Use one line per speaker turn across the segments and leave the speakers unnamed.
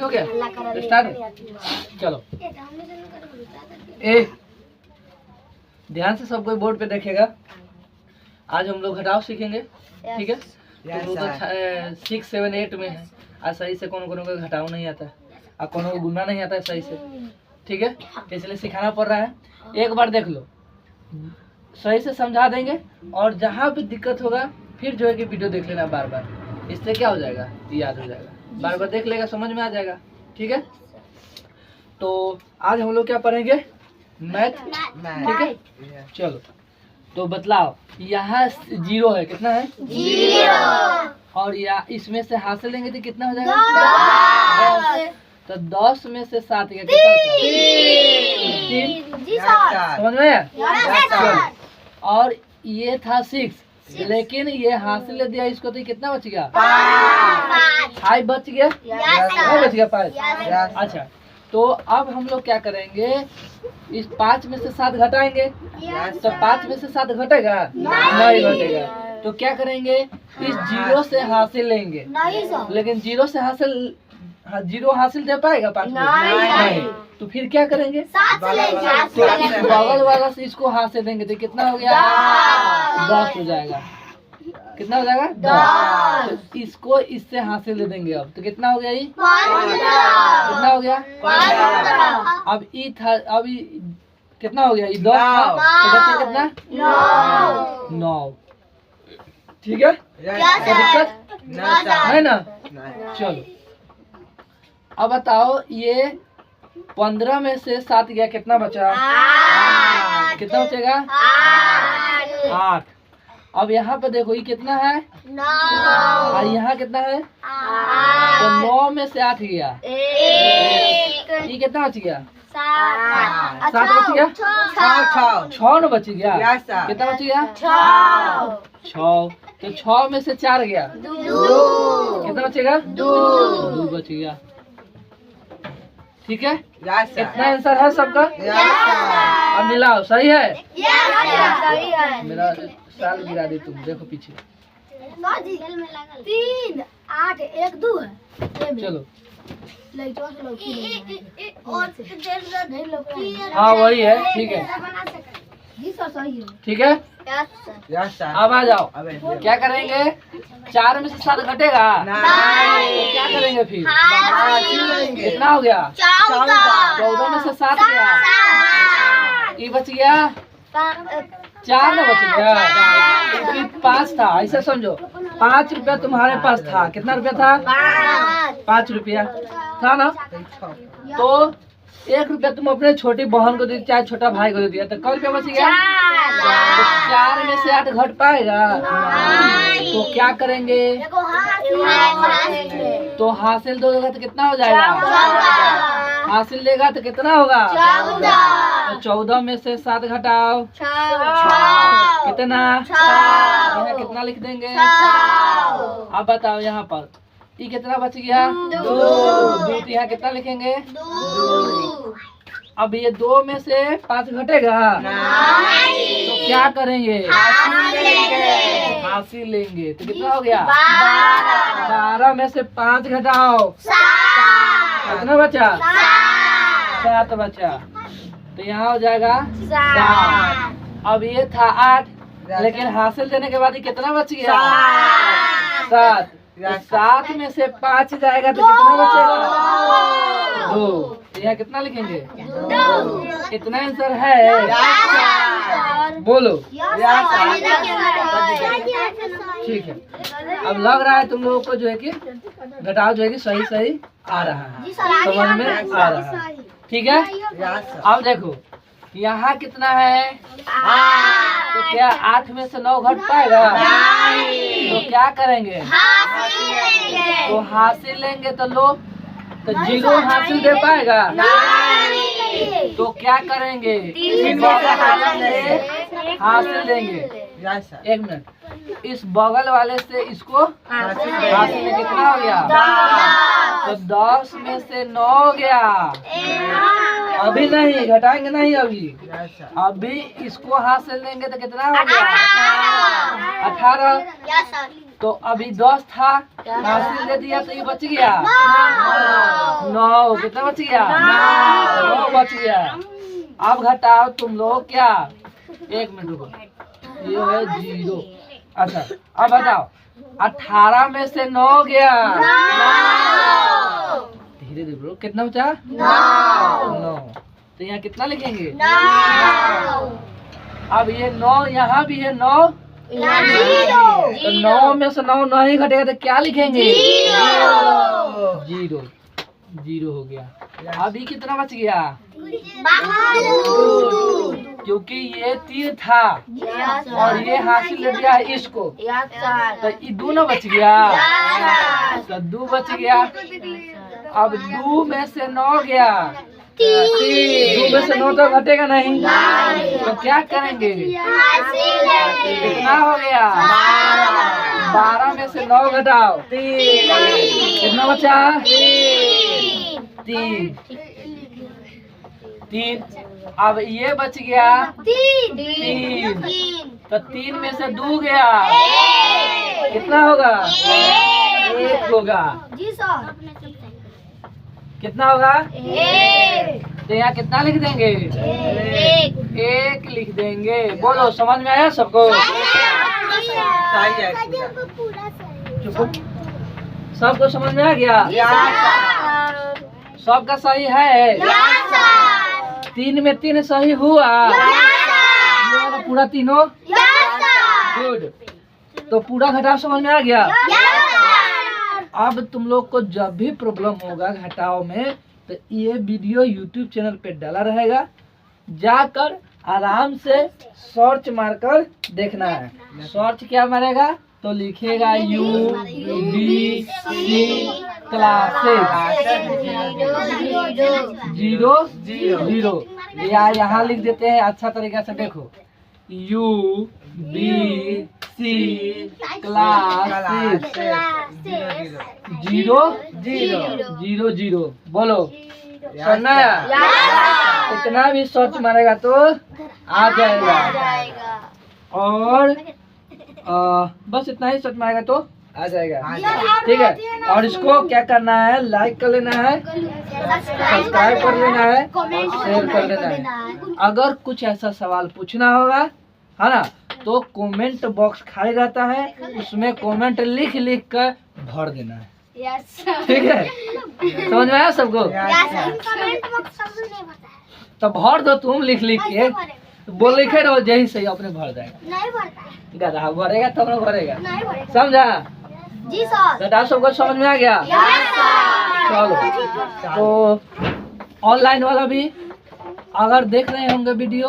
हो गया, स्टार्ट। चलो ए ध्यान से सब कोई बोर्ड पे देखेगा। आज हम लोग घटाव सीखेंगे, ठीक है। तुम लोग तो 6, 7, 8 में है। आज सही से कोनो को घटाव नहीं आता है और कोनो को गुना नहीं आता है सही से, ठीक है। इसलिए सिखाना पड़ रहा है। एक बार देख लो, सही से समझा देंगे और जहाँ भी दिक्कत होगा फिर जो है कि वीडियो देख लेना बार बार। इससे क्या हो जाएगा, याद हो जाएगा। बार बार देख लेगा, समझ में आ जाएगा, ठीक है। तो आज हम लोग क्या पढ़ेंगे, मैथ, ठीक है। चलो तो बतलाओ, यहाँ 0 है, कितना है 0, और या इसमें से हासिल लेंगे तो कितना हो जाएगा 10। तो 10 में से 7 का कितना होता है 3। समझ में आया। और ये था 6, लेकिन ये हासिल ले दिया इसको तो कितना बच गया 5 बच गया, बच गया 5। अच्छा तो अब हम लोग क्या करेंगे, इस 5 में से 7 घटाएंगे। तो 5 में से 7 घटेगा नहीं घटेगा। तो क्या करेंगे, इस 0 से हासिल लेंगे, लेकिन 0 से हासिल 0 हासिल दे पाएगा 5 नहीं। तो फिर क्या करेंगे, बगल वाला से इसको हासिल देंगे तो कितना हो गया 10 हो जाएगा। कितना हो जाएगा 10। तो इसको इससे हासिल दे देंगे। अब तो कितना हो गया, ये कितना हो गया 15। अब ई था, अब कितना हो गया, ये 10 था तो बच्चे कितना 9। ठीक है, दिक्कत नहीं ना। चलो अब बताओ, ये 15 में से 7 गया, कितना बचा, कितना बचेगा 8। अब यहाँ पे देखो, ये कितना है 9 और यहाँ कितना है 8। तो 9 में से 8 गया, ये कितना बच गया 7 बच गया, 6 न बच गया, कितना बच गया 6। तो 6 में से 4 गया, कितना बचेगा 2 बच गया। ठीक है, इतना आंसर है सबका। अब मिलाओ, सही है। मेरा साल गिरा दी तुम, देखो पीछे
3, 8, 1, 2 है।
चलो हाँ वही है, ठीक है, ठीक है। अब आ जाओ, क्या करेंगे, 4 में से 7 घटेगा तो क्या करेंगे फिर, कितना हो गया 14 में से 7 गया, ये बच गया 4 में बच गया, क्योंकि 5 था। ऐसा समझो, 5 रुपया तुम्हारे पास था, कितना रुपया था 5 रुपया था ना। तो 1 रुपया तुम अपने छोटी बहन को दे, चाहे छोटा भाई को दे दिया, तो कौ रुपया बच गया। तो 4 में से 8 घट पाएगा, तो क्या करेंगे, तो हासिल दोगे तो कितना हो जाएगा, हासिल लेगा तो कितना होगा 14। तो 14 में से 7 घटाओ, कितना, यहाँ कितना लिख देंगे। अब बताओ यहाँ पर ये कितना बच गया 2। यहाँ कितना लिखेंगे 2। अब ये 2 में से 5 घटेगा तो क्या करेंगे, हासिल लेंगे। तो कितना हो गया 12 में से 5 घटाओ, कितना बचा 7 बचा। तो यहाँ हो जाएगा 7। अब ये था 8, लेकिन हासिल देने के बाद ये कितना बच गया 7। 7 में से 5 जाएगा तो कितना बचेगा 2। यहाँ कितना लिखेंगे 2। इतना आंसर है, बोलो। ठीक है, अब लग रहा है तुम लोगों को जो है कि घटाव जो है कि सही सही आ रहा है, समझ में आ रहा है, ठीक है। अब देखो यहाँ कितना है, तो क्या 8 में से 9 घट पाएगा, तो क्या करेंगे, तो हासिल लेंगे। तो लो, तो 0 हासिल दे पाएगा, तो क्या करेंगे, हासिल देंगे। 1 मिनट, इस बगल वाले से इसको हासिल में कितना हो गया, तो 10 में से 9 गया। अभी नहीं घटाएंगे, नहीं अभी इसको हासिल लेंगे तो कितना हो गया 18। तो अभी 10 था, हासिल दे दिया तो ये बच गया 9। कितना बच गया 9 बच गया। अब घटाओ तुम लोग क्या, 1 मिनट रुको, ये है 0। अच्छा अब बताओ 18 में से 9 गया, धीरे धीरे बोलो, कितना बचा 9। तो यहाँ कितना लिखेंगे 9। अब ये 9 यहाँ भी है 9, तो 9 में से 9 नहीं घटेगा तो क्या लिखेंगे 0। 0 हो गया। अभी कितना बच गया, क्योंकि ये 3 था और ये हासिल ले दिया है इसको, तो ये 2 न बच गया, तो 2 बच गया। अब 2 में से 9 गया, 2 में से 9 तो घटेगा नहीं, तो क्या करेंगे, कितना हो गया 12 में से 9 घटाओ, कितना बचा 3। अब ये बच गया 3, तो 3 में से 2 गया, कितना होगा 1 होगा।
जी सर,
कितना होगा 1। तो यहाँ कितना लिख देंगे 1 लिख देंगे। बोलो समझ में आया सबको, सबको समझ में आ गया, सबका सही है, 3 में 3 सही हुआ, पूरा तीनों गुड। तो पूरा घटाव समझ में आ गया। अब तुम लोग को जब भी प्रॉब्लम होगा घटाव में, तो ये वीडियो YouTube चैनल पे डाला रहेगा, जाकर आराम से सर्च मारकर देखना है। सर्च क्या मारेगा तो लिखेगा UBC क्लासेस 0 या यहाँ लिख देते हैं। अच्छा तरीका से देखो, UBC क्लासेस 0 बोलो सुनना है। इतना भी सर्च मारेगा तो आ जाएगा। और बस इतना ही सर्च मारेगा तो आ जाएगा, ठीक है। और इसको क्या करना है, लाइक कर लेना है, सब्सक्राइब कर लेना है, शेयर कर लेना है। अगर कुछ ऐसा सवाल पूछना होगा है ना, तो कमेंट बॉक्स खाली रहता है, उसमें कमेंट लिख कर भर देना है, ठीक है। समझ में आया सबको, तो भर दो तुम लिख के, बोल लिखे रहो, यही सही अपने भर जाएगा। गधा भरेगा तब तो भरेगा, समझा
जी सर।
गधा सबको समझ में आ गया। चलो, तो ऑनलाइन वाला भी अगर देख रहे होंगे वीडियो,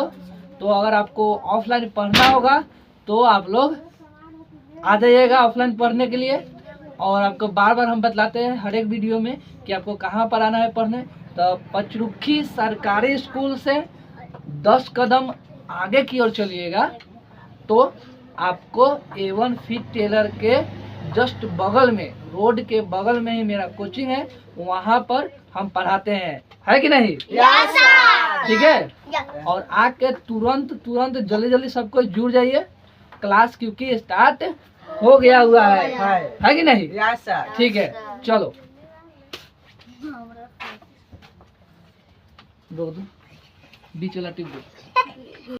तो अगर आपको ऑफलाइन पढ़ना होगा तो आप लोग आ जाइएगा ऑफलाइन पढ़ने के लिए। और आपको बार बार हम बतलाते हैं हर एक वीडियो में कि आपको कहाँ पर आना है पढ़ने। तो पचरुखी सरकारी स्कूल से 10 कदम आगे की ओर चलिएगा तो आपको A1 फिट टेलर के जस्ट बगल में, रोड के बगल में ही मेरा कोचिंग है, वहाँ पर हम पढ़ाते हैं, है कि नहीं? ठीक है। और आके तुरंत जल्दी सबको जुड़ जाइए, क्लास क्योंकि स्टार्ट हो गया हुआ है कि नहीं? ठीक है, चलो बीच वाला टिप दो।